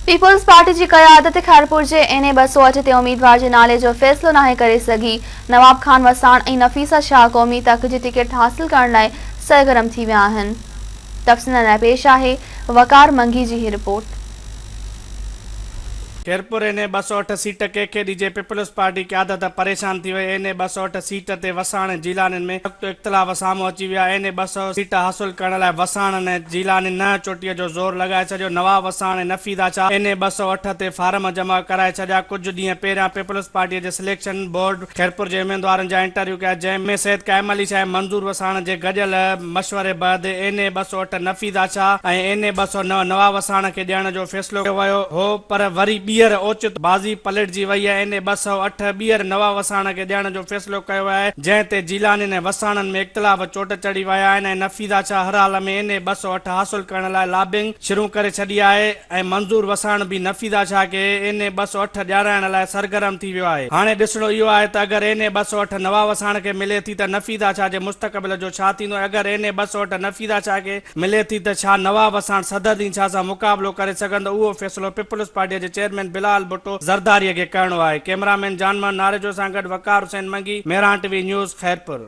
Peoples party की क़यादत खैरपुर के NA 208 ते उम्मीदवार के नाले जो फैसलो नाहे करे सघी। नवाब खान वसाण और नफीसा शाह क़ौमी तक की टिकट हासिल करण लाइ सरगर्म थी विया आहिनि। तफ़सील लाइ पेश आहे वकार मंगी जी ही रिपोर्ट। खैरपुर NA 208 सीट के दीजे पीपल्स पार्टी क़यादत परेशान थी वही। NA 208 सीट ते वसाण जीलानी में इख्तिलाफ सामू अची विया। NA 200 सीट हासिल करण लाइ वसाण ने जीलानी न चोटीअ जो ज़ोर लगाए छॾियो। नवाब वसाण नफीदा शाह NA 208 ते फार्म जमा कराए छॾिया। कुछ ॾींहं पहिरियां पीपल्स पार्टी के सिलेक्शन बोर्ड खैरपुर के उम्मीदवारनि जा इंटरव्यू कया, जंहिंमें सैयद कायम अली शाह मंजूर वसाण के गॾियल मशवरे बैदि NA 208 नफीदा शाह ऐं NA 209 नवाब वसाण के ॾियण जो फैसलो कयो वियो हो, पर वरी ॿीहर ओचित बाज़ी पलटजी वई है। NA 208 ॿीहर नवाब वसाण के ॾियण जो फैसलो कयो आहे, जंहिं ते जीलानी ने वसाणनि में इख्तिलाफ चोट चढ़ी विया आहिनि। नफीदा शाह हर हाल में NA 208 हासिल करण लाइ लॉबिंग शुरू करे छॾी आहे ऐं मंजूर वसाण भी नफीदा शाह के NA 208 ॾियाराइण लाइ सरगर्म थी वियो आहे। हाणे ॾिसणो इहो आहे त अगरि NA 208 नवाब वसाण के मिले थी त नफीदा शाह जे मुस्तक़बिल जो छा थींदो। अगरि NA 208 नफीदा शाह के मिले थी त छा नवाब वसाण सदर शाह सां मुक़ाबलो करे सघंदो, उहो फैसलो पीपल्स पार्टी के चेयरमैन बिलाल भुट्टो ज़रदारी के करणो आहे। कैमरामैन जानमान नारेजो सां गॾु वकार हुसैन मंगी, मेहरान TV न्यूज़ खैरपुर।